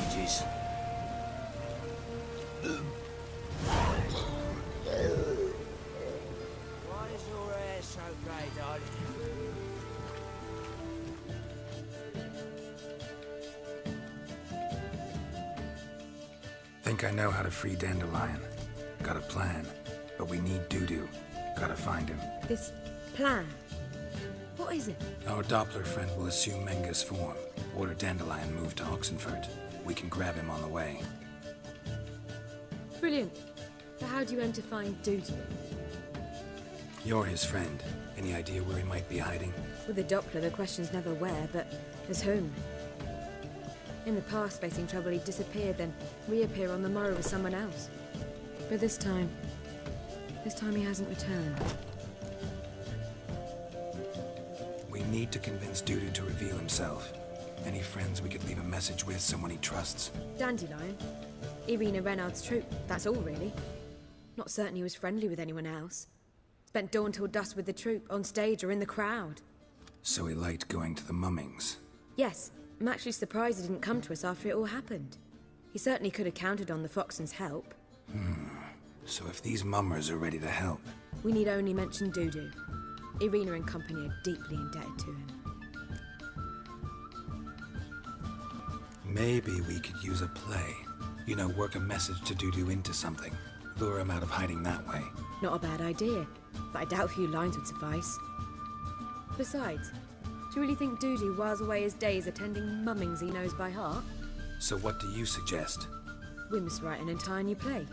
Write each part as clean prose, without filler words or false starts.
messages. Why is your hair so grey, darling? Think I know how to free Dandelion. Got a plan, but we need Dudu. Gotta find him. This plan? What is it? Our Doppler friend will assume Menga's form. Order Dandelion moved to Oxenfurt. We can grab him on the way. Brilliant. But how do you aim to find Dudu? You're his friend. Any idea where he might be hiding? With the Doppler, the question's never where, but as whom. In the past, facing trouble, he'd disappear, then reappear on the morrow with someone else. But this time he hasn't returned. We need to convince Dudu to reveal himself. Any friends we could leave a message with, someone he trusts. Dandelion? Irina Renard's troop, that's all really. Not certain he was friendly with anyone else. Spent dawn till dusk with the troop, on stage or in the crowd. So he liked going to the mummings. Yes, I'm actually surprised he didn't come to us after it all happened. He certainly could have counted on the Foxen's help. So if these mummers are ready to help... We need only mention Dudu. Irina and company are deeply indebted to him. Maybe we could use a play. You know, work a message to Dudu into something. Lure him out of hiding that way. Not a bad idea, but I doubt a few lines would suffice. Besides, do you really think Dudu whiles away his days attending mummings he knows by heart? So what do you suggest? We must write an entire new play.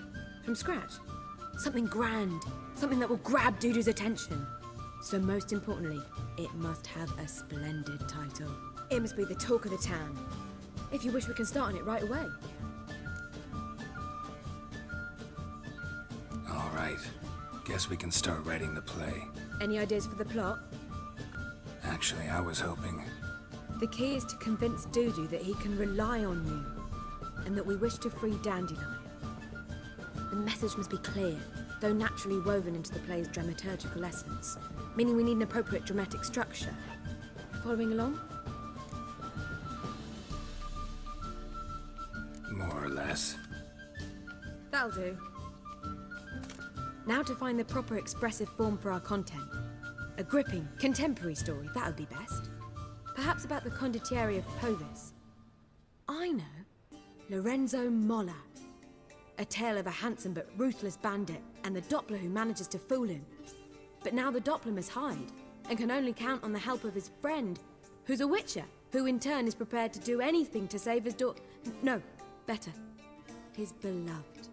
From scratch. Something grand. Something that will grab Dudu's attention. So most importantly, it must have a splendid title. It must be the talk of the town. If you wish, we can start on it right away. All right. Guess we can start writing the play. Any ideas for the plot? Actually, I was hoping... The key is to convince Dudu that he can rely on you, and that we wish to free Dandelion. The message must be clear, though naturally woven into the play's dramaturgical essence, meaning we need an appropriate dramatic structure. Following along? More or less. That'll do. Now to find the proper expressive form for our content. A gripping, contemporary story, that would be best. Perhaps about the condottieri of Povis. I know. Lorenzo Molla. A tale of a handsome but ruthless bandit, and the Doppler who manages to fool him. But now the Doppler must hide, and can only count on the help of his friend, who's a witcher, who in turn is prepared to do anything to save his daughter. No, better. His beloved.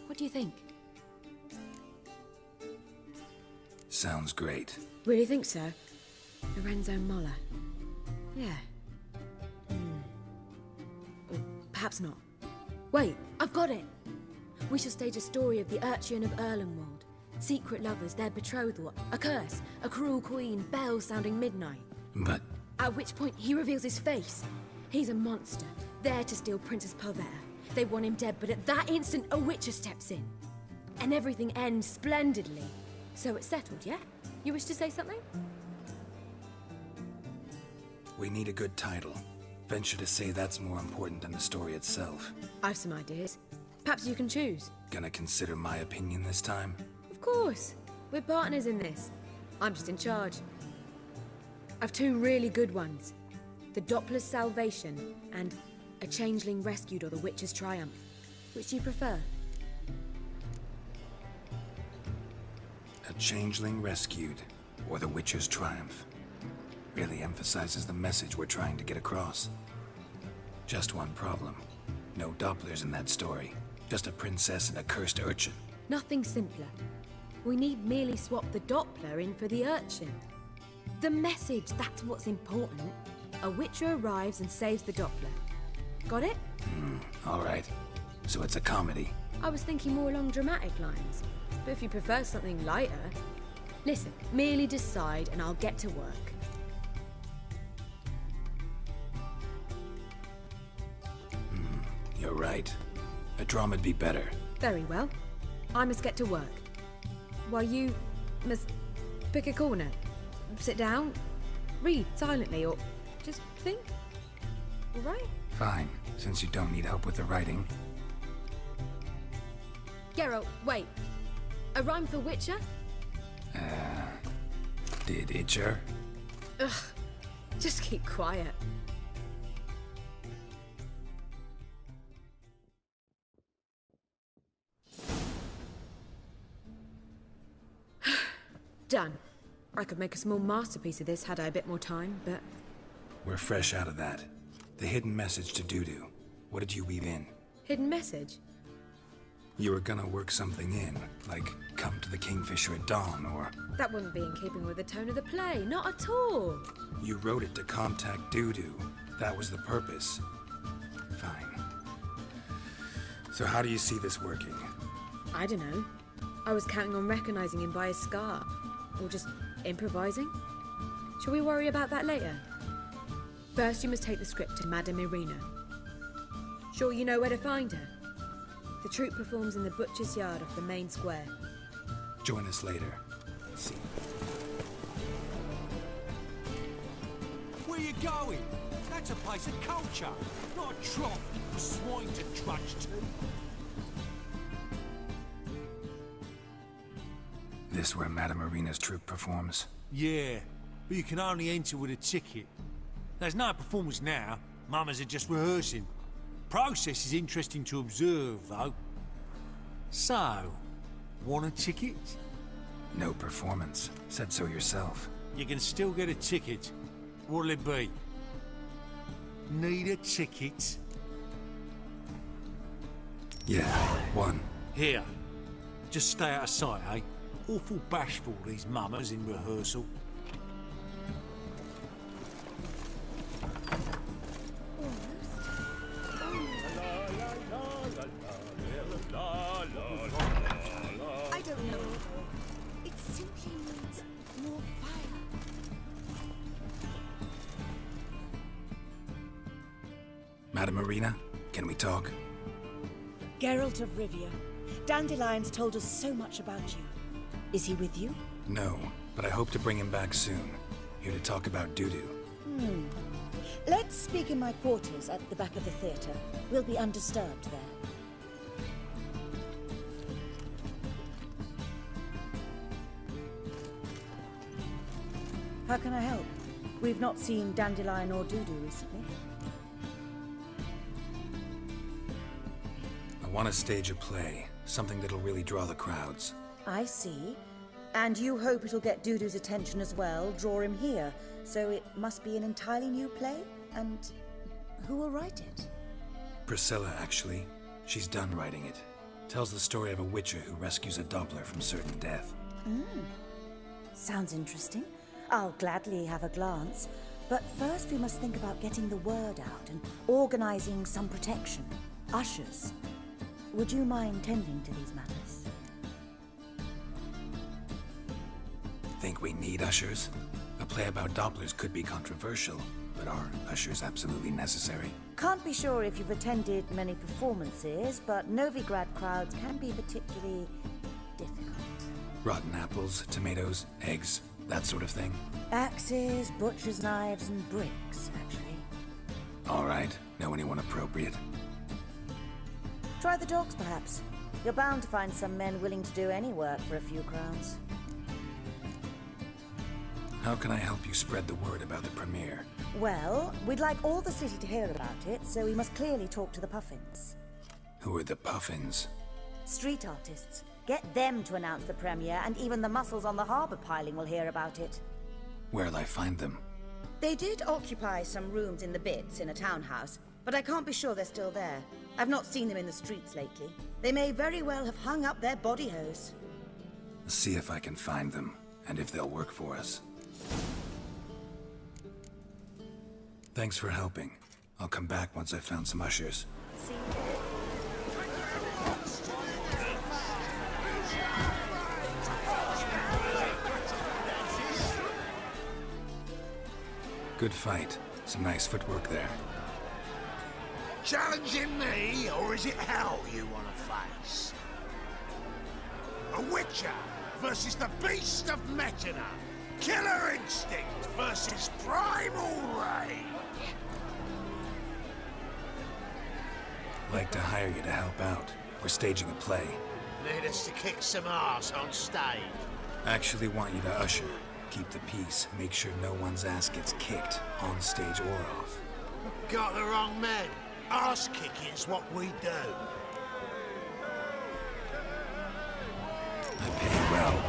What do you think? Sounds great. Really think so? Lorenzo Molla. Yeah. Or perhaps not. Wait, I've got it! We shall stage a story of the Urchin of Erlenwald. Secret lovers, their betrothal, a curse, a cruel queen, bells sounding midnight. But... At which point he reveals his face. He's a monster, there to steal Princess Pavetta. They want him dead, but at that instant a witcher steps in. And everything ends splendidly. So it's settled, yeah? You wish to say something? we need a good title. Venture to say that's more important than the story itself. I've some ideas. Perhaps you can choose. Gonna consider my opinion this time? Of course. We're partners in this. I'm just in charge. I've two really good ones. The Doppler's Salvation and A Changeling Rescued or The Witcher's Triumph. Which do you prefer? A Changeling Rescued or The Witcher's Triumph. Really emphasizes the message we're trying to get across. Just one problem. No Dopplers in that story. Just a princess and a cursed urchin. Nothing simpler. We need merely swap the Doppler in for the urchin. The message, that's what's important. A witcher arrives and saves the Doppler. Got it? All right. So it's a comedy. I was thinking more along dramatic lines. But if you prefer something lighter... Listen, merely decide and I'll get to work. You're right. A drama'd be better. Very well. I must get to work. While you must pick a corner. Sit down, read silently, or just think. all right? Fine, since you don't need help with the writing. Geralt, wait. A rhyme for Witcher? Did Itcher? Ugh, just keep quiet. Done. I could make a small masterpiece of this had I a bit more time, but... We're fresh out of that. The hidden message to Dudu. What did you weave in? Hidden message? You were gonna work something in, like come to the Kingfisher at dawn, or... That wouldn't be in keeping with the tone of the play, not at all. You wrote it to contact Dudu. That was the purpose. Fine. So how do you see this working? I don't know. I was counting on recognizing him by his scar. Or just improvising. Shall we worry about that later? First, you must take the script to Madame Irina. Sure you know where to find her? The troupe performs in the butcher's yard off the main square. Join us later. See. Where you going? That's a place of culture, not a trough for swine to trudge to. This where Madame Irina's troupe performs? Yeah, but you can only enter with a ticket. There's no performance now. Mamas are just rehearsing. Process is interesting to observe, though. So, want a ticket? No performance. Said so yourself. You can still get a ticket. What'll it be? Need a ticket? Yeah, one. Here. Just stay out of sight, eh? Awful bashful, these mamas in rehearsal. I don't know. It simply needs more fire. Madame Irina, can we talk? Geralt of Rivia. Dandelion's told us so much about you. Is he with you? No, but I hope to bring him back soon. Here to talk about Dudu. Let's speak in my quarters at the back of the theatre. We'll be undisturbed there. How can I help? We've not seen Dandelion or Dudu recently. I want to stage a play, something that'll really draw the crowds. I see. And you hope it'll get Dudu's attention as well, draw him here. So it must be an entirely new play? And who will write it? Priscilla, actually. She's done writing it. Tells the story of a witcher who rescues a Doppler from certain death. Sounds interesting. I'll gladly have a glance. But first we must think about getting the word out and organizing some protection. Ushers. Would you mind tending to these matters? Think we need ushers? A play about Dopplers could be controversial, but are ushers absolutely necessary? Can't be sure if you've attended many performances, but Novigrad crowds can be particularly difficult. Rotten apples, tomatoes, eggs, that sort of thing? Axes, butcher's knives, and bricks, actually. All right. Know anyone appropriate? Try the dogs, perhaps. You're bound to find some men willing to do any work for a few crowns. How can I help you spread the word about the premiere? Well, we'd like all the city to hear about it, so we must clearly talk to the Puffins. Who are the Puffins? Street artists. Get them to announce the premiere, and even the muscles on the harbour piling will hear about it. Where'll I find them? They did occupy some rooms in the Bits in a townhouse, but I can't be sure they're still there. I've not seen them in the streets lately. They may very well have hung up their body hose. See if I can find them, and if they'll work for us. Thanks for helping. I'll come back once I've found some ushers. See? Good fight. Some nice footwork there. Challenging me, or is it hell you want to face? A Witcher versus the Beast of Metina. Killer instinct versus primal rage. Like to hire you to help out. We're staging a play. Need us to kick some ass on stage. Actually want you to usher. Keep the peace. Make sure no one's ass gets kicked, on stage or off. Got the wrong man. Ass kicking's what we do. I pay well.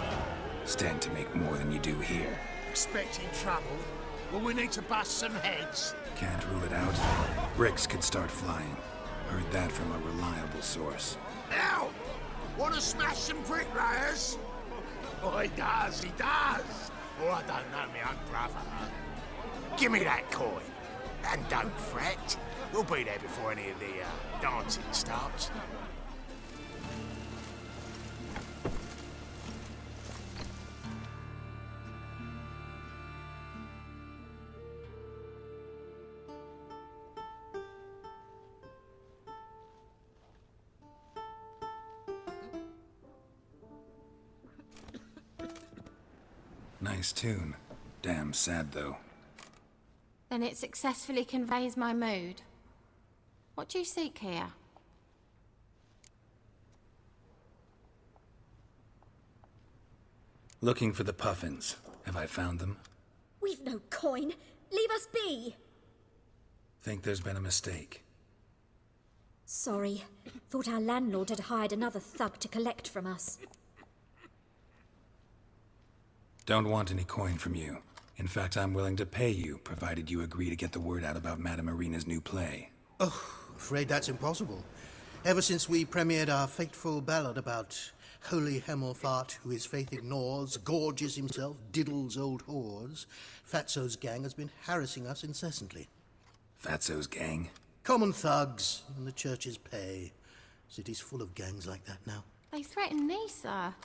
Stand to make more than you do here. Expecting trouble? Well, we need to bust some heads. Can't rule it out. Bricks could start flying. Heard that from a reliable source. Now, want to smash some bricklayers? Oh, he does. Oh, I don't know my own brother. Give me that coin. And don't fret. We'll be there before any of the dancing starts. Nice tune. Damn sad, though. Then it successfully conveys my mood. What do you seek here? Looking for the Puffins. Have I found them? We've no coin. Leave us be. Think there's been a mistake. Sorry. Thought our landlord had hired another thug to collect from us. Don't want any coin from you. In fact, I'm willing to pay you, provided you agree to get the word out about Madame Irina's new play. Oh, afraid that's impossible. Ever since we premiered our fateful ballad about holy Hemelfart, who his faith ignores, gorges himself, diddles old whores, Fatso's gang has been harassing us incessantly. Fatso's gang? Common thugs in the church's pay. City's full of gangs like that now. They threatened me, sir.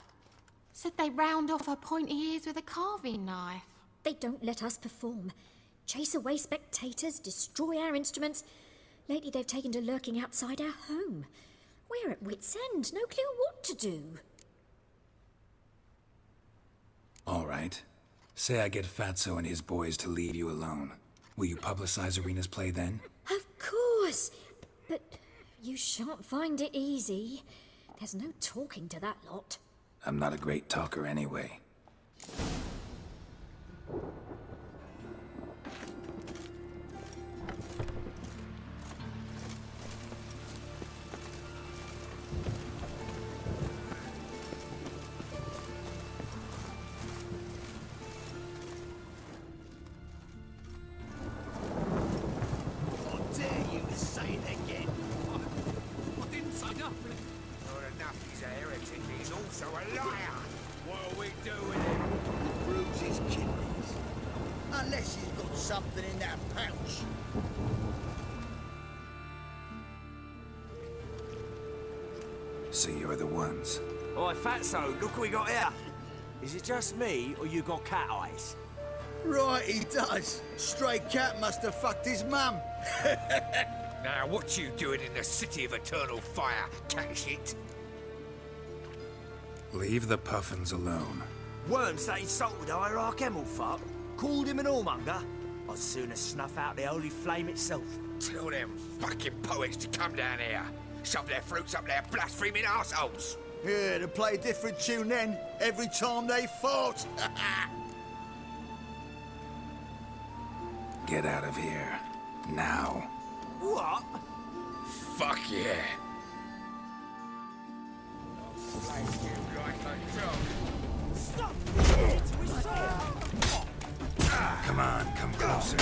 Said they round off her pointy ears with a carving knife. They don't let us perform. Chase away spectators, destroy our instruments. Lately they've taken to lurking outside our home. We're at wit's end, no clue what to do. All right. Say I get Fatso and his boys to leave you alone. Will you publicize Irina's play then? Of course. But you shan't find it easy. There's no talking to that lot. I'm not a great talker anyway. Also a liar. What are we doing him? Bruise his kidneys. Unless he's got something in that pouch. So you're the ones. Oi, Fatso, look what we got here. Is it just me, or you got cat eyes? Right, he does. Stray cat must have fucked his mum. Now, what you doing in the City of Eternal Fire, cat shit? Leave the Puffins alone. Worms that insulted Hierarch Hemelfart, called him an whoremonger. I'd sooner snuff out the holy flame itself. Tell them fucking poets to come down here. Shove their fruits up their blaspheming arseholes. Yeah, to play a different tune then, every time they fought. Get out of here. Now. What? Fuck yeah. Slice you like a dog. Stop! Come on, come closer.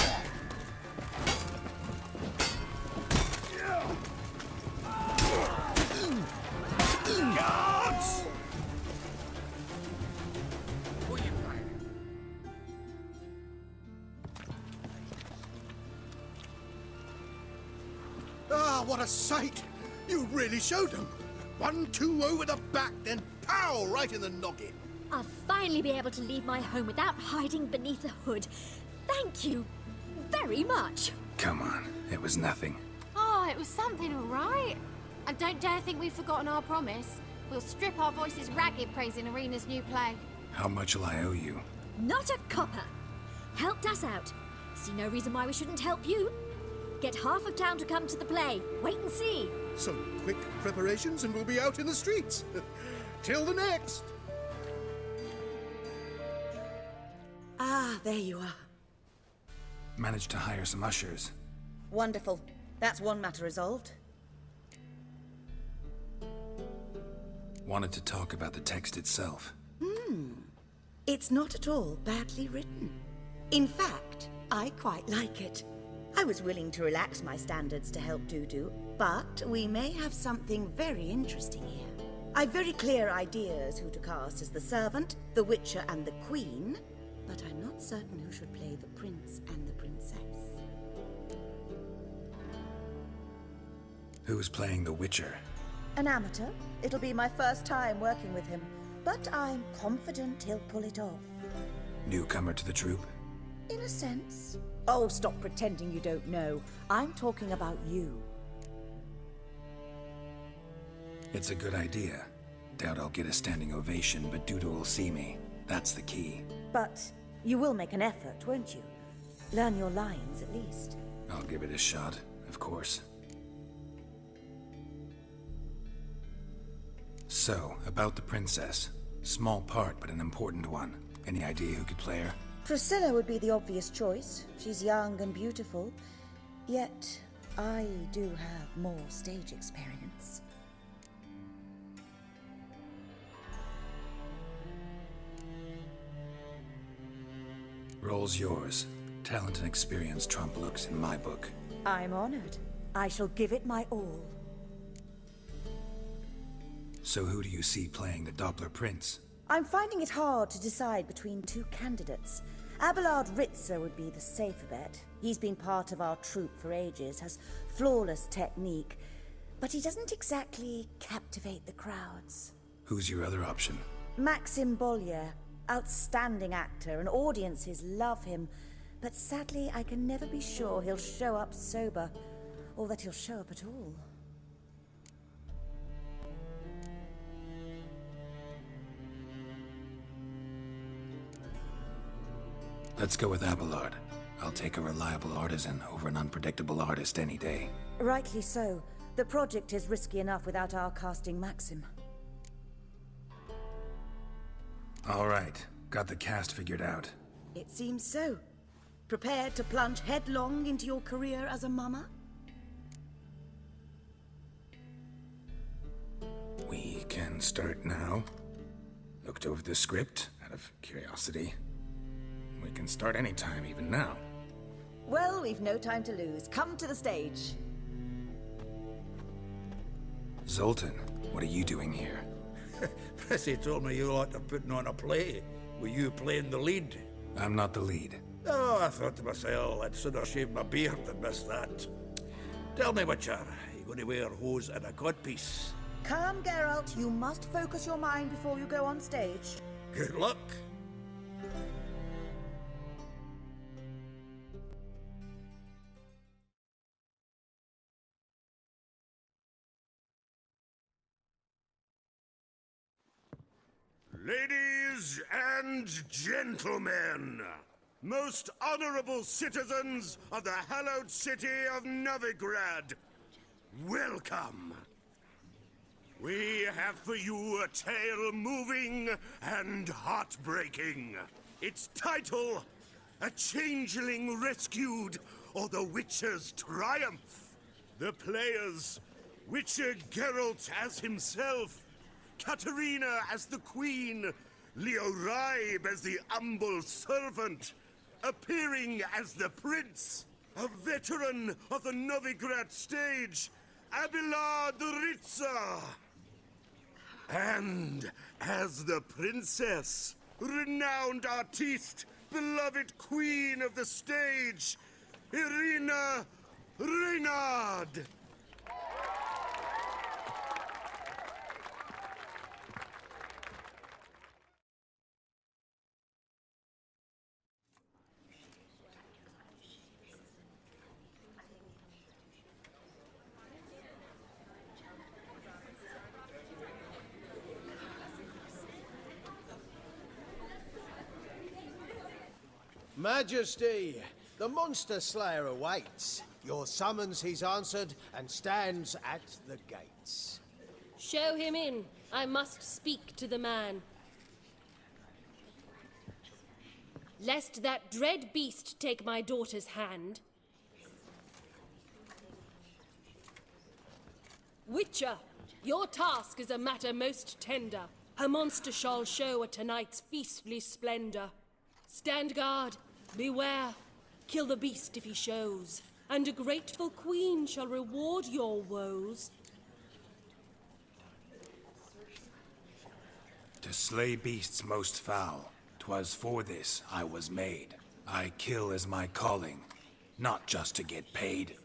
Guards! What are you playing? Ah, what a sight! You really showed them. 1-2 over the back, then pow, right in the noggin. I'll finally be able to leave my home without hiding beneath a hood. Thank you very much. Come on, it was nothing. Oh, it was something, all right. And don't dare think we've forgotten our promise. We'll strip our voices ragged praising Irina's new play. How much will I owe you? Not a copper. Helped us out. See no reason why we shouldn't help you. Get half of town to come to the play. Wait and see. Some quick preparations and we'll be out in the streets. Till the next. Ah, there you are. Managed to hire some ushers. Wonderful. That's one matter resolved. Wanted to talk about the text itself. It's not at all badly written. In fact, I quite like it. I was willing to relax my standards to help Dudu, but we may have something very interesting here. I've very clear ideas who to cast as the servant, the Witcher and the Queen, but I'm not certain who should play the prince and the princess. Who's playing the Witcher? An amateur. It'll be my first time working with him, but I'm confident he'll pull it off. Newcomer to the troupe? In a sense. Oh, stop pretending you don't know. I'm talking about you. It's a good idea. Doubt I'll get a standing ovation, but Dudu will see me. That's the key. But you will make an effort, won't you? Learn your lines, at least. I'll give it a shot, of course. So, about the princess. Small part, but an important one. Any idea who could play her? Priscilla would be the obvious choice. She's young and beautiful. Yet, I do have more stage experience. Role's yours. Talent and experience trump looks in my book. I'm honored. I shall give it my all. So who do you see playing the Doppler Prince? I'm finding it hard to decide between two candidates. Abelard Ritzer would be the safer bet. He's been part of our troupe for ages, has flawless technique, but he doesn't exactly captivate the crowds. Who's your other option? Maxim Bollier, outstanding actor, and audiences love him, but sadly I can never be sure he'll show up sober, or that he'll show up at all. Let's go with Abelard. I'll take a reliable artisan over an unpredictable artist any day. Rightly so. The project is risky enough without our casting Maxim. All right. Got the cast figured out. It seems so. Prepared to plunge headlong into your career as a mama? We can start now. Looked over the script out of curiosity. We can start anytime, even now. Well, we've no time to lose. Come to the stage. Zoltan, what are you doing here? Prissy told me you ought to putting on a play. Were you playing the lead? I'm not the lead. Oh, I thought to myself, I'd sooner shave my beard than miss that. Tell me, Witcher, are you going to wear hose and a codpiece? Calm, Geralt. You must focus your mind before you go on stage. Good luck. Ladies and gentlemen, most honorable citizens of the hallowed city of Novigrad, welcome. We have for you a tale moving and heartbreaking. Its title, A Changeling Rescued, or the Witcher's Triumph. The players, Witcher Geralt as himself, Katarina as the Queen, Leo Raib as the humble servant, appearing as the Prince, a veteran of the Novigrad stage, Abelard Ritzer. And as the Princess, renowned artiste, beloved Queen of the stage, Irina Reynard. Majesty, the monster slayer awaits. Your summons he's answered and stands at the gates. Show him in. I must speak to the man. Lest that dread beast take my daughter's hand. Witcher, your task is a matter most tender. Her monster shall show at tonight's feastly splendor. Stand guard, beware, kill the beast if he shows, and a grateful queen shall reward your woes. To slay beasts most foul, 'twas for this I was made. I kill as my calling, not just to get paid.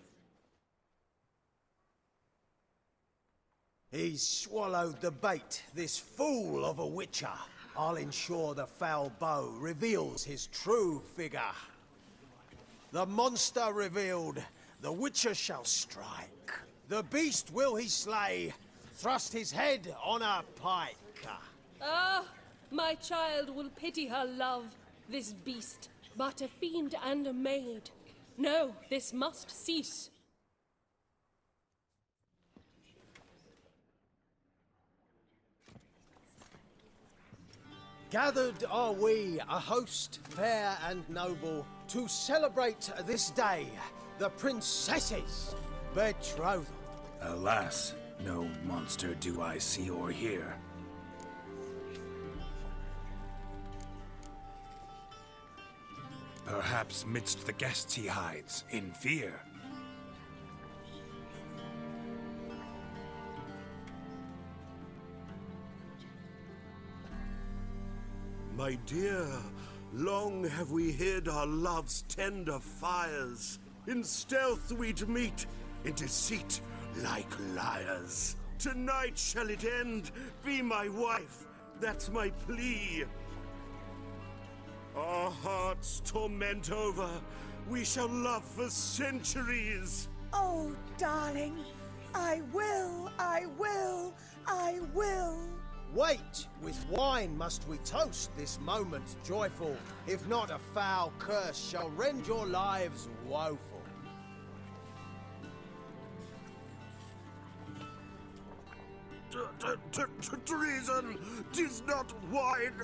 He's swallowed the bait, this fool of a witcher. I'll ensure the foul bow reveals his true figure. The monster revealed, the witcher shall strike. The beast will he slay, thrust his head on a pike. Ah, my child will pity her love, this beast, but a fiend and a maid. No, this must cease. Gathered are we, a host fair and noble, to celebrate this day, the princess's betrothal. Alas, no monster do I see or hear. Perhaps midst the guests he hides, in fear. My dear, long have we hid our love's tender fires. In stealth we'd meet, in deceit like liars. Tonight shall it end, be my wife, that's my plea. Our hearts torment over, we shall love for centuries. Oh, darling, I will, I will, I will. Wait, with wine must we toast this moment joyful. If not, a foul curse shall rend your lives woeful. Treason! 'Tis not wine,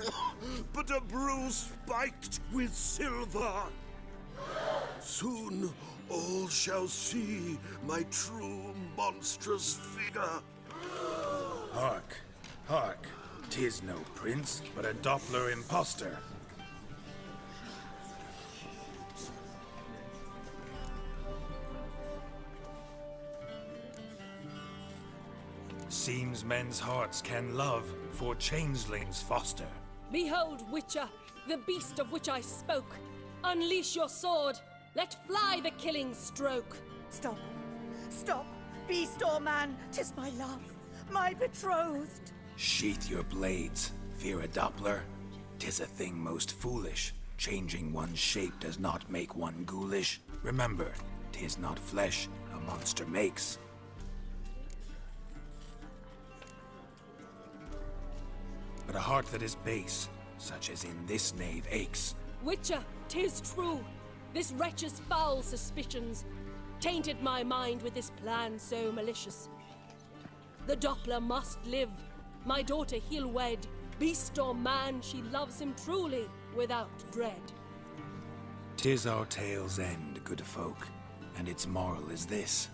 but a brew spiked with silver. Soon all shall see my true monstrous figure. Hark, hark, 'tis no prince, but a Doppler impostor. Seems men's hearts can love, for changelings foster. Behold, Witcher, the beast of which I spoke. Unleash your sword. Let fly the killing stroke. Stop. Stop. Beast or man, 'tis my love, my betrothed. Sheath your blades, fear a Doppler. 'Tis a thing most foolish. Changing one's shape does not make one ghoulish. Remember, 'tis not flesh a monster makes. But a heart that is base, such as in this knave aches. Witcher, 'tis true. This wretch's foul suspicions tainted my mind with this plan so malicious. The Doppler must live. My daughter he'll wed. Beast or man, she loves him truly, without dread. 'Tis our tale's end, good folk, and its moral is this.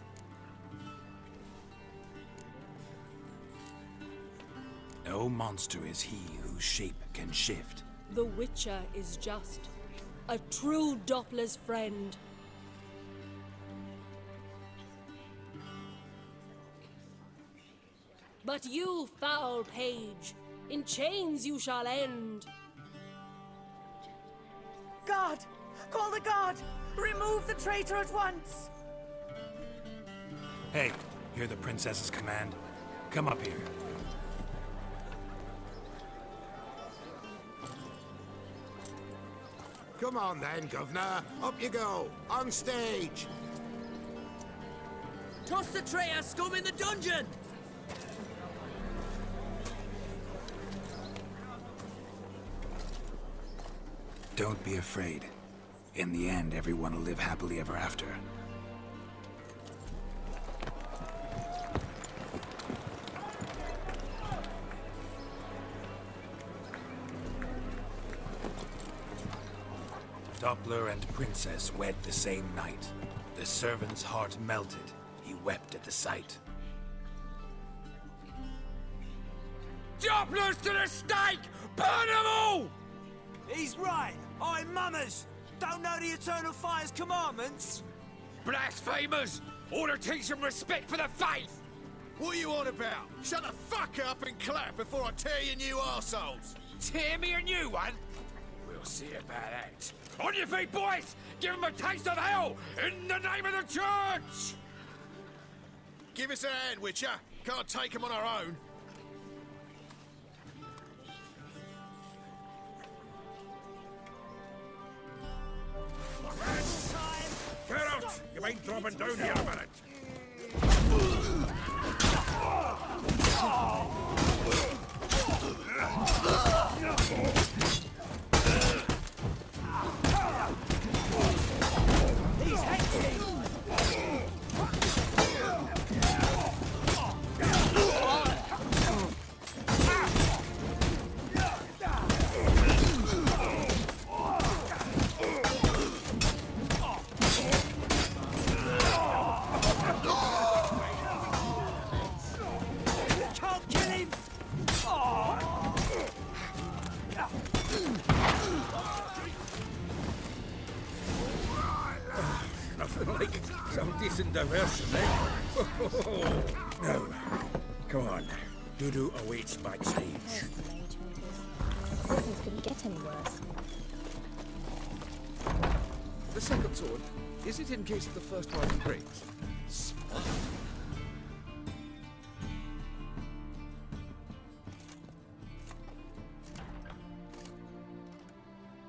No monster is he whose shape can shift. The Witcher is just a true Doppler's friend. But you, foul page, in chains you shall end. Guard! Call the guard! Remove the traitor at once! Hey, hear the princess's command? Come up here. Come on then, Governor. Up you go. On stage. Toss the traitor scum in the dungeon! Don't be afraid. In the end, everyone will live happily ever after. Doppler and Princess wed the same night. The servant's heart melted. He wept at the sight. Dopplers to the stake! Burn them all! He's right. I'm mummers. Don't know the Eternal Fire's commandments. Blasphemers! Order teach them respect for the faith! What are you on about? Shut the fuck up and clap before I tear you new arseholes! Tear me a new one? We'll see about that. On your feet, boys! Give them a taste of hell in the name of the church! Give us a hand, Witcher. Can't take them on our own. Geralt, you ain't dropping down here a minute. He's hexing! Can't kill him! Nothing like some decent diversion, eh? Now, come on. Dudu awaits backstage. Things couldn't get any worse. The second sword, is it in case the first one breaks?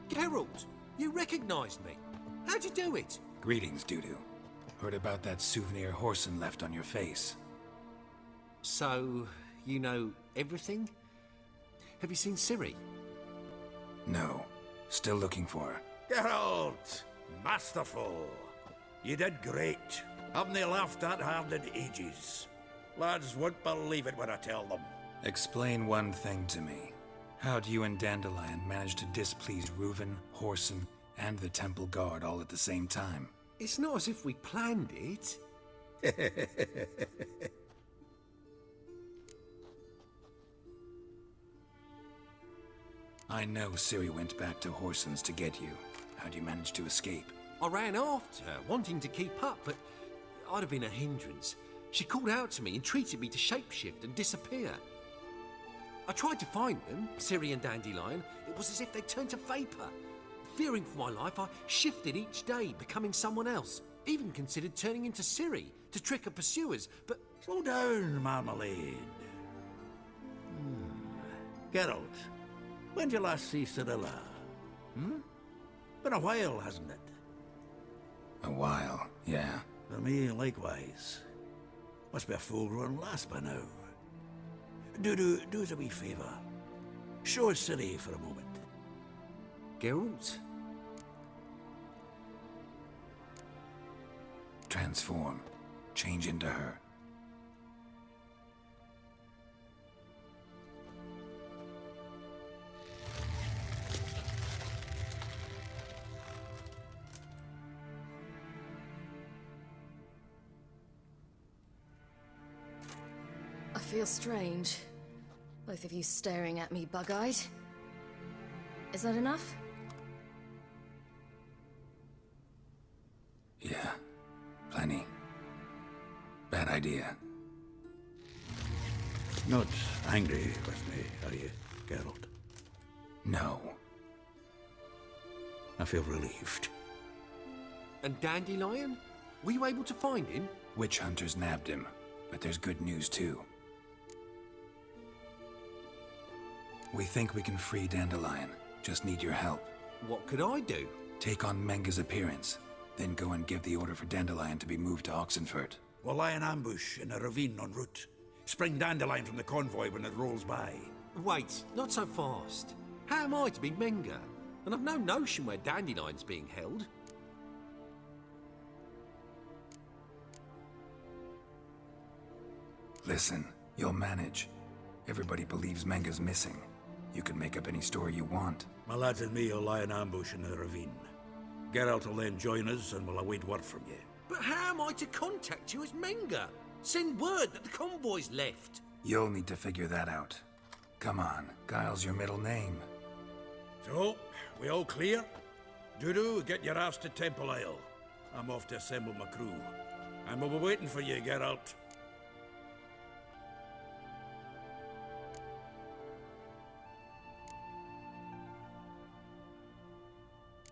Geralt, you recognized me. How'd you do it? Greetings, Dudu. Heard about that souvenir Whoreson left on your face. So, you know everything? Have you seen Ciri? No. Still looking for her. Geralt! Masterful! You did great. Haven't they laughed that hard in ages? Lads won't believe it when I tell them. Explain one thing to me. How'd you and Dandelion manage to displease Reuven, Whoreson, and the Temple Guard all at the same time? It's not as if we planned it. I know Ciri went back to Whoreson's to get you. How'd you manage to escape? I ran after her, wanting to keep up, but I'd have been a hindrance. She called out to me, entreated me to shapeshift and disappear. I tried to find them, Ciri and Dandelion. It was as if they turned to vapor. Fearing for my life, I shifted each day, becoming someone else. Even considered turning into Ciri to trick her pursuers, but... Slow down, Marmalade. Geralt, when did you last see Cirilla? Been a while, hasn't it? A while, yeah. For me, likewise. Must be a full-grown lass by now. Do us a wee favour. Show us Ciri for a moment. Geralt? Transform. Change into her. I feel strange. Both of you staring at me bug-eyed. Is that enough? Yeah. Plenty. Bad idea. Not angry with me, are you, Geralt? No. I feel relieved. And Dandelion? Were you able to find him? Witch hunters nabbed him, but there's good news too. We think we can free Dandelion. Just need your help. What could I do? Take on Menga's appearance, then go and give the order for Dandelion to be moved to Oxenfurt. We'll lie in ambush in a ravine en route. Spring Dandelion from the convoy when it rolls by. Wait, not so fast. How am I to be Menga? And I've no notion where Dandelion's being held. Listen, you'll manage. Everybody believes Menga's missing. You can make up any story you want. My lads and me will lie in ambush in the ravine. Geralt will then join us and we'll await word from you. But how am I to contact you as Menga? Send word that the convoy's left. You'll need to figure that out. Come on, Guile's your middle name. So, we all clear? Dudu, get your ass to Temple Isle. I'm off to assemble my crew. And we'll be waiting for you, Geralt.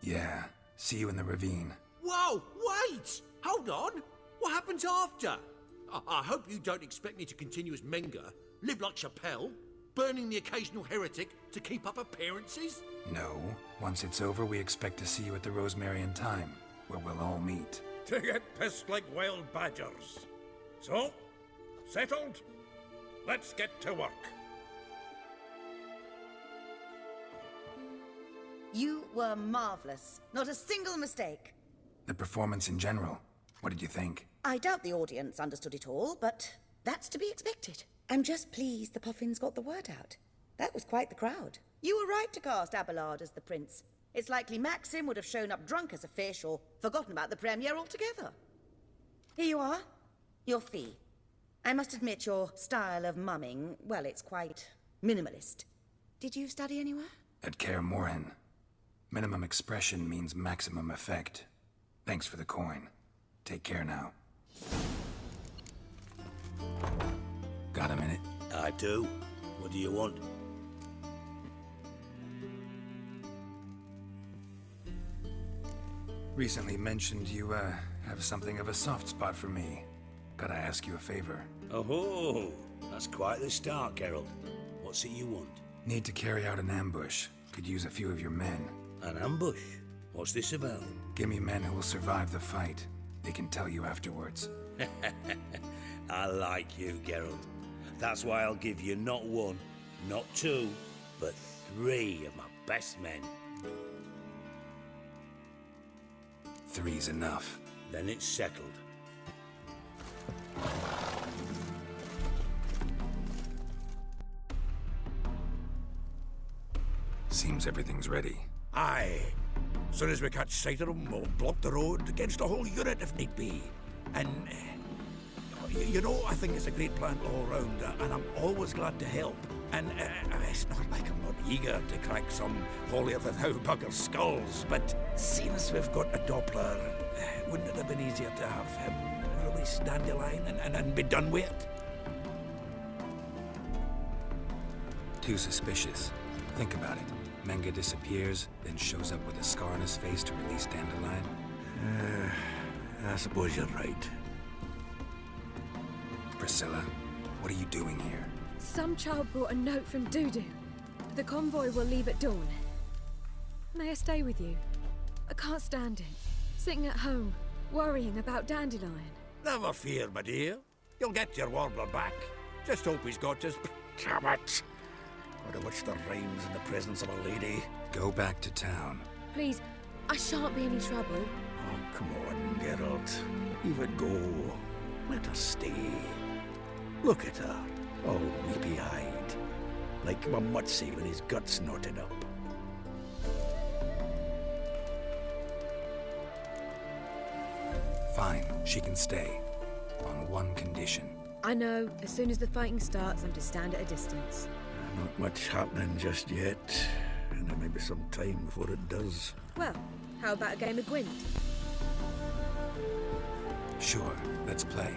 Yeah, see you in the ravine. Whoa, wait! Hold on! What happens after? I hope you don't expect me to continue as Menga, live like Chappelle, burning the occasional heretic to keep up appearances? No. Once it's over, we expect to see you at the Rosemary Time, where we'll all meet. To get pissed like wild badgers. So, settled? Let's get to work. You were marvelous. Not a single mistake. The performance in general, what did you think? I doubt the audience understood it all, but that's to be expected. I'm just pleased the Puffins got the word out. That was quite the crowd. You were right to cast Abelard as the prince. It's likely Maxim would have shown up drunk as a fish or forgotten about the premiere altogether. Here you are, your fee. I must admit your style of mumming, well, it's quite minimalist. Did you study anywhere? At Kaer Morhen. Minimum expression means maximum effect. Thanks for the coin. Take care now. Got a minute? I do. What do you want? Recently mentioned you, have something of a soft spot for me. Gotta ask you a favor. Oh, that's quite the start, Geralt. What's it you want? Need to carry out an ambush. Could use a few of your men. An ambush? What's this about? Give me men who will survive the fight. They can tell you afterwards. I like you, Geralt. That's why I'll give you not one, not two, but 3 of my best men. 3's enough. Then it's settled. Seems everything's ready. Aye. Soon as we catch sight of them, we'll block the road against a whole unit if need be. And, you know, I think it's a great plan all round, and I'm always glad to help. And it's not like I'm not eager to crack some holier-than-thou bugger's skulls, but seeing as we've got a Doppler, wouldn't it have been easier to have him release Dandelion and be done with it? Too suspicious. Think about it. Menga disappears, then shows up with a scar on his face to release Dandelion. I suppose you're right. Priscilla, what are you doing here? Some child brought a note from Dudu. The convoy will leave at dawn. May I stay with you? I can't stand it. Sitting at home, worrying about Dandelion. Never fear, my dear. You'll get your warbler back. Just hope he's got his... Damn it! Or to which there rhymes in the presence of a lady. Go back to town. Please, I shan't be any trouble. Oh, come on, Geralt. Even go. Let her stay. Look at her, all weepy-eyed. Like my Mutsy with his guts knotted up. Fine, she can stay. On one condition. I know, as soon as the fighting starts, I'm to stand at a distance. Not much happening just yet. And there may be some time before it does. Well, how about a game of Gwent? Sure, let's play.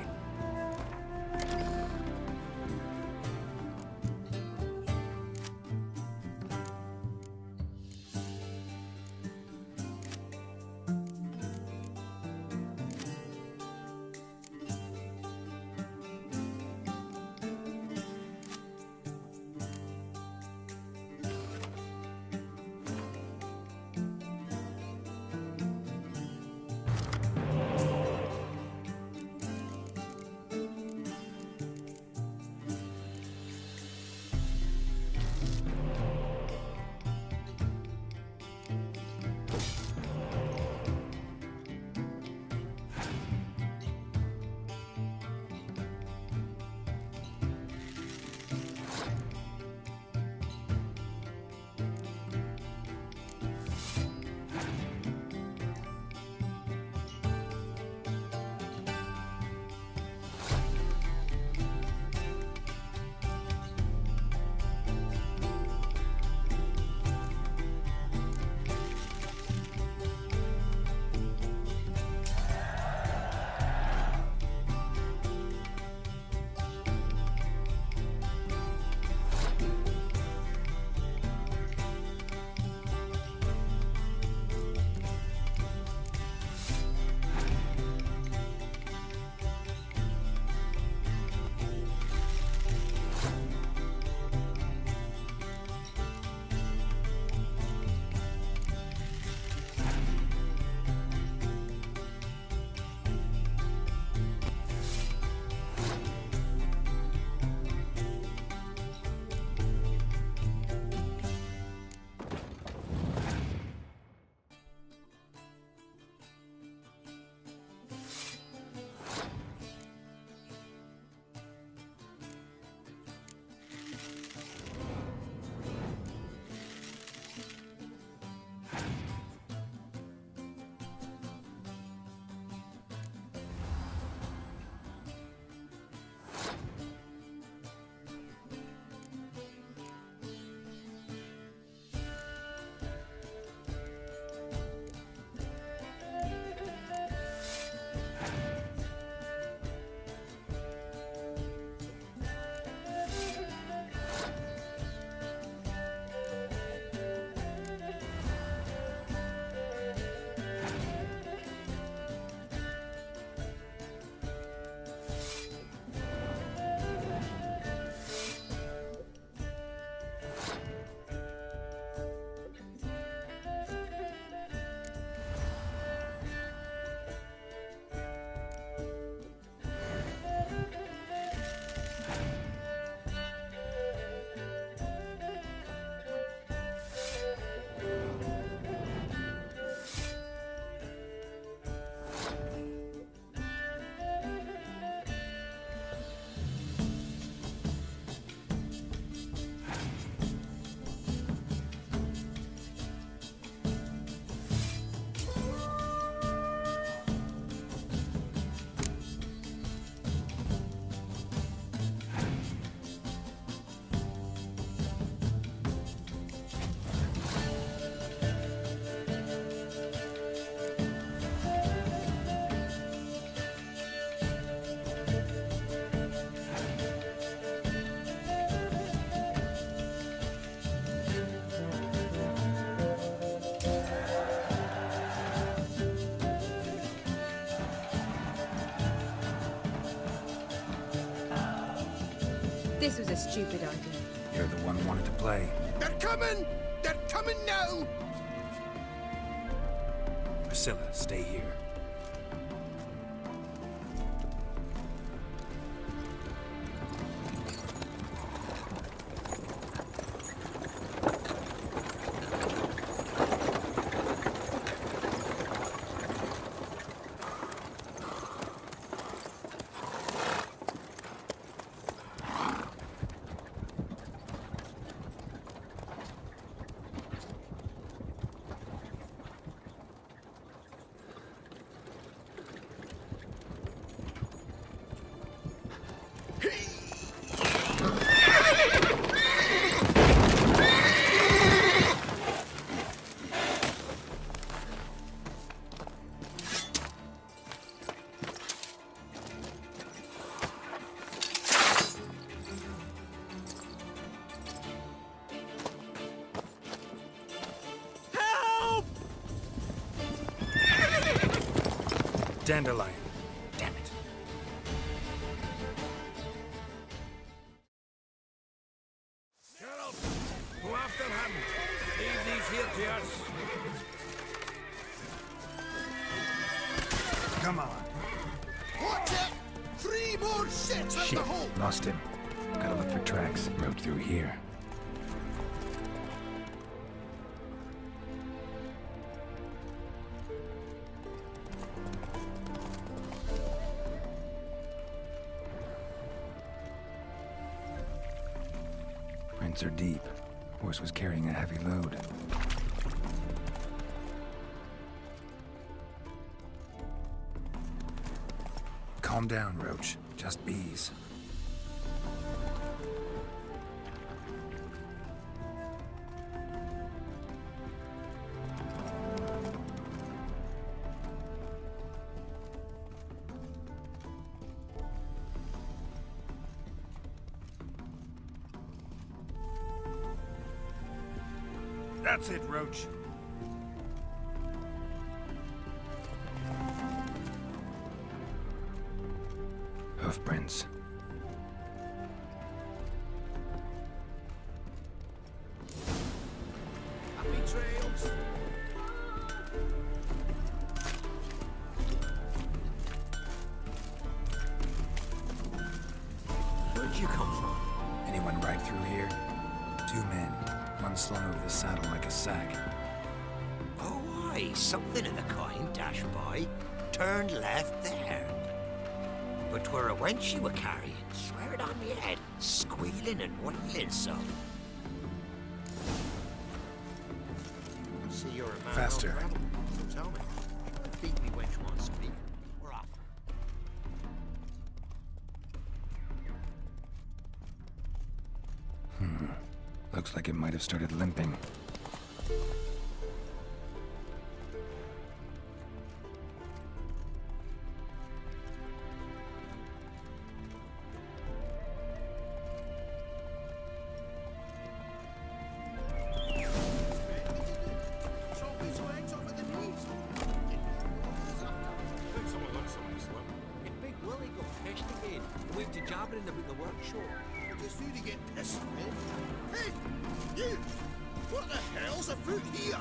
This was a stupid idea. You're the one who wanted to play. They're coming! They're coming now! Priscilla, stay here. Dandelion. Damn it. Geralt, go after him. Leave these here to us. Come on. Watch it! 3 more ships at Shit, the hole! lost him. Gotta look for tracks. Road through here. Prints are deep. Horse was carrying a heavy load. Calm down, Roach. Just bees. That's it, Roach. Hoofprints. Happy trails. Where'd you come from? Anyone ride through here? 2 men. One slung over the saddle like a sack. Oh, aye, something of the kind dashed by. Turned left there. But 'twere a wench you were carrying, swear it on me head, squealing and wailing so. See you're a man. Faster. of travel, so tell me. Beat me wench wants speak. We're off. Looks like it might have started limping. If Big Willie got pissed again, went to jabbering about the workshop. Just you to get pissed, man. Hey, you! What the hell's afoot here?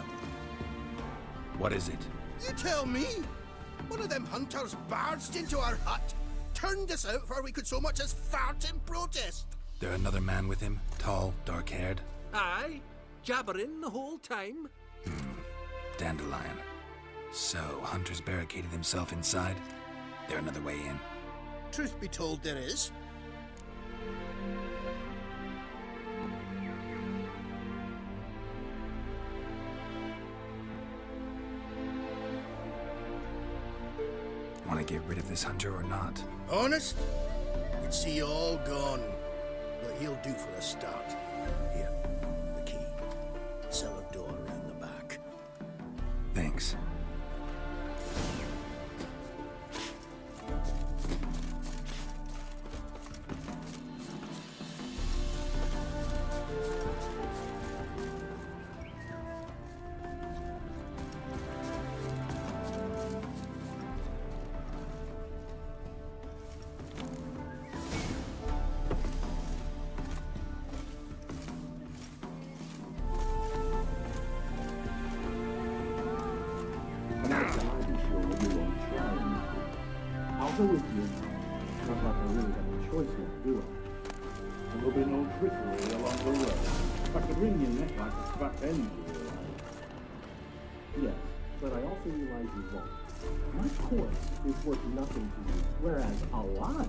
What is it? You tell me! One of them hunters barged into our hut, turned us out before we could so much as fart in protest. There another man with him? Tall, dark-haired? Aye, jabbering the whole time. Dandelion. So, Hunter's barricaded himself inside? There another way in? Truth be told, there is. Want to get rid of this hunter or not? Honest? We'd see you all gone. But he'll do for a start. Here, the key. Cellar door around the back. Thanks. doubt I really have a choice now, do I? There will be no trickery along the way. I could wring your neck like a scrap end, you realize. Yes, but I also realize you won't. My course is worth nothing to you, whereas a lie,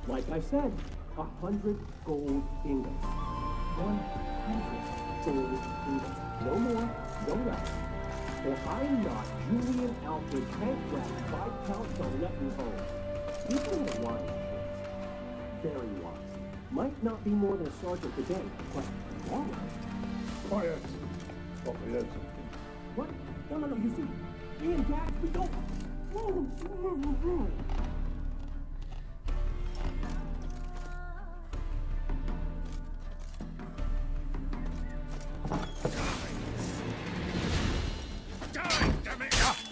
like I said, 100 gold ingots. 100 gold ingots. No more, no less. Or I'm not Julian Alfred Tankrat by Count Darleton Home. People are wise, very wise. Might not be more than a sergeant today, but tomorrow. Quiet. Thought we heard something. What? No, you see, me and Jax, we don't.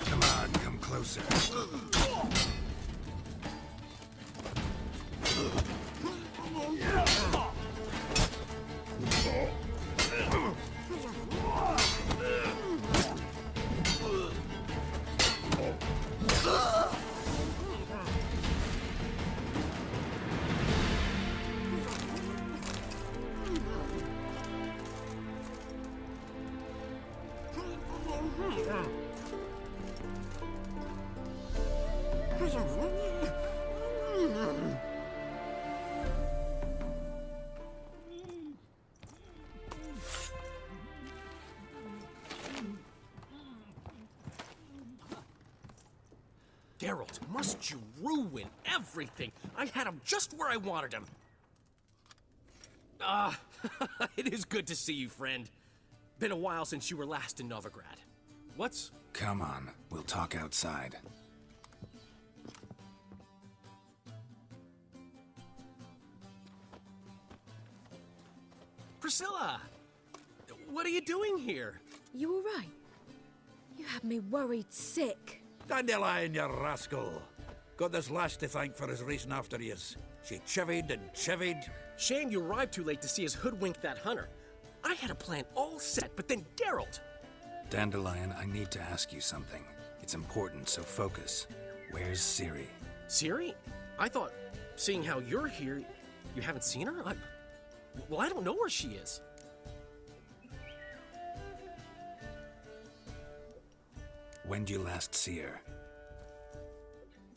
Come on, come closer. Geralt, must you ruin everything? I had him just where I wanted him. It is good to see you, friend. Been a while since you were last in Novigrad. What's... Come on, we'll talk outside. Priscilla! What are you doing here? You all right? You had me worried sick. Dandelion, you rascal. Got this lass to thank for his racing after yous. She chivied and chivied. Shame you arrived too late to see us hoodwink that hunter. I had a plan all set, but then Geralt... Dandelion, I need to ask you something. It's important, so focus. Where's Ciri? Ciri? I thought, seeing how you're here, you haven't seen her? Well, I don't know where she is. When did you last see her?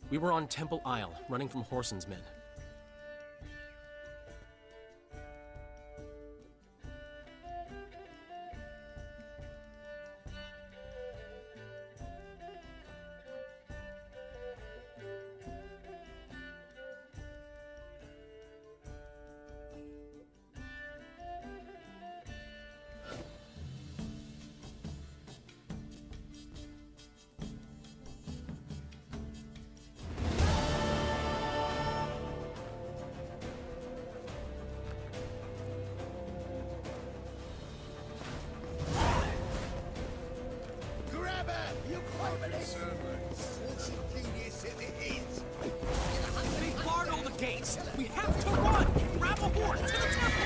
We were on Temple Isle, running from Whoreson's men. They barred all the gates! We have to run! Grab a horse to the temple!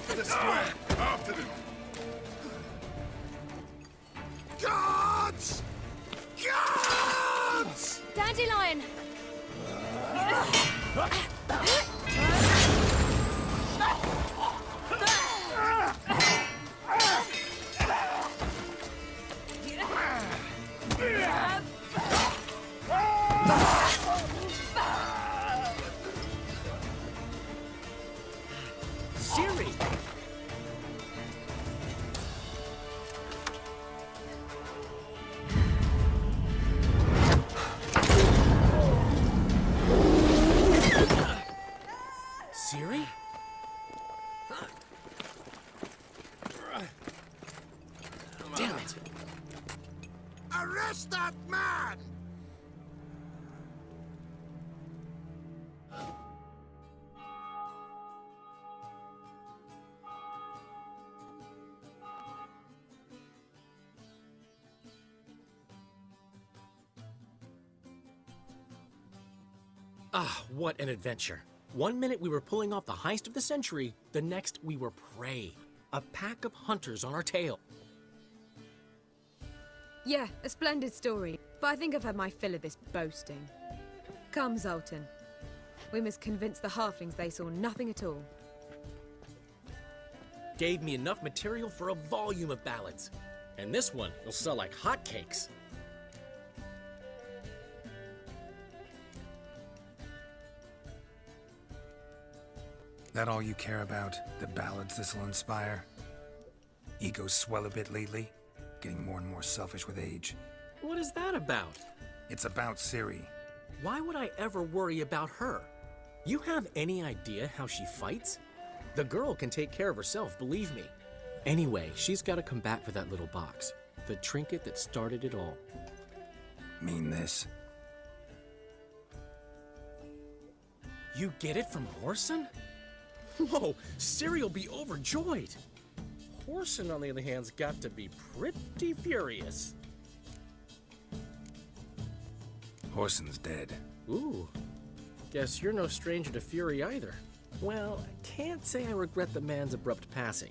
to the square! After them! Guards! Guards! Dandelion! Ciri! Ciri? Damn it! Arrest that man! Ah, what an adventure. One minute we were pulling off the heist of the century, the next we were prey. A pack of hunters on our tail. Yeah, a splendid story. But I think I've had my fill of this boasting. Come, Zoltan. We must convince the halflings they saw nothing at all. Gave me enough material for a volume of ballads. And this one will sell like hotcakes. That all you care about? The ballads this'll inspire? Egos swell a bit lately? Getting more and more selfish with age. What is that about? It's about Ciri. Why would I ever worry about her? You have any idea how she fights? The girl can take care of herself, believe me. Anyway, she's got to come back for that little box. The trinket that started it all. Mean this? You get it from Whoreson? Whoa, Ciri will be overjoyed. Whoreson, on the other hand's got to be pretty furious. Whoreson's dead. Ooh, guess you're no stranger to fury either. Well, I can't say I regret the man's abrupt passing.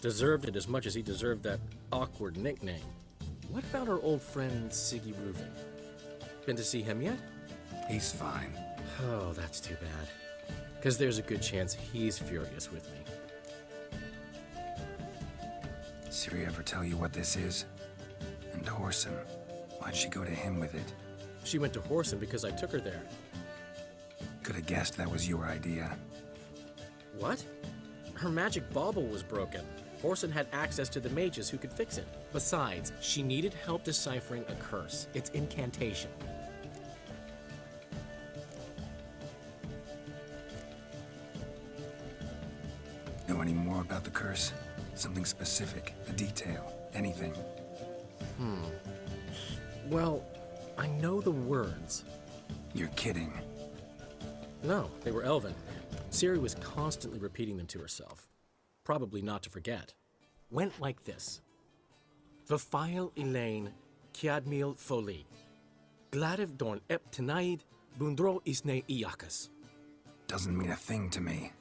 Deserved it as much as he deserved that awkward nickname. What about our old friend Siggy Reuven? Been to see him yet? He's fine. Oh, that's too bad. Because there's a good chance he's furious with me. Ciri ever tell you what this is? And Whoreson, why'd she go to him with it? She went to Whoreson because I took her there. Could have guessed that was your idea. What? Her magic bauble was broken. Whoreson had access to the mages who could fix it. Besides, she needed help deciphering a curse. It's incantation. Know any more about the curse? Something specific, a detail, anything? Well, I know the words. You're kidding. No, they were Elven. Ciri was constantly repeating them to herself. Probably not to forget. Went like this. Vafile Elaine, Kiadmil Foli. Gladiv Dorn Ep Tenaid, Bundro Isne Iakas. Doesn't mean a thing to me.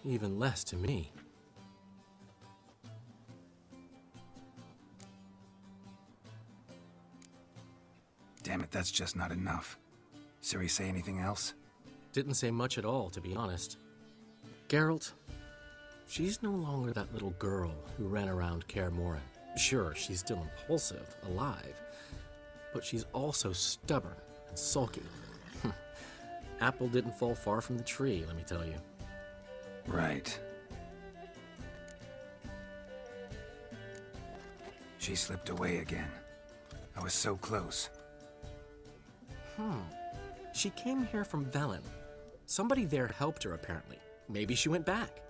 Even less to me. Damn it, that's just not enough. Ciri say anything else? Didn't say much at all, to be honest. Geralt, she's no longer that little girl who ran around Kaer Morhen. Sure, she's still impulsive, alive, but she's also stubborn and sulky. Apple didn't fall far from the tree, let me tell you. Right. She slipped away again. I was so close. She came here from Velen. Somebody there helped her, apparently. Maybe she went back.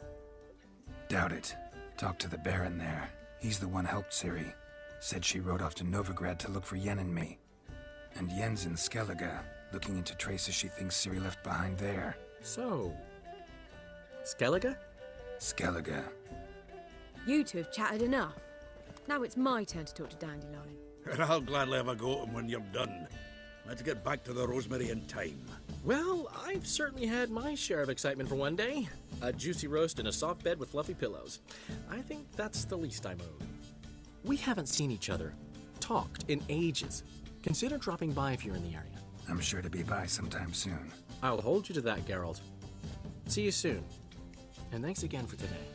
Doubt it. Talked to the Baron there. He's the one helped Ciri. Said she rode off to Novigrad to look for Yen and me. And Yen's in Skellige, looking into traces she thinks Ciri left behind there. So... Skellige? Skellige. You two have chatted enough. Now it's my turn to talk to Dandelion. And I'll gladly have a go at him when you're done. Let's get back to the Rosemary in time. Well, I've certainly had my share of excitement for one day. A juicy roast and a soft bed with fluffy pillows. I think that's the least I'm owed. We haven't seen each other, talked in ages. Consider dropping by if you're in the area. I'm sure to be by sometime soon. I'll hold you to that, Geralt. See you soon. And thanks again for today.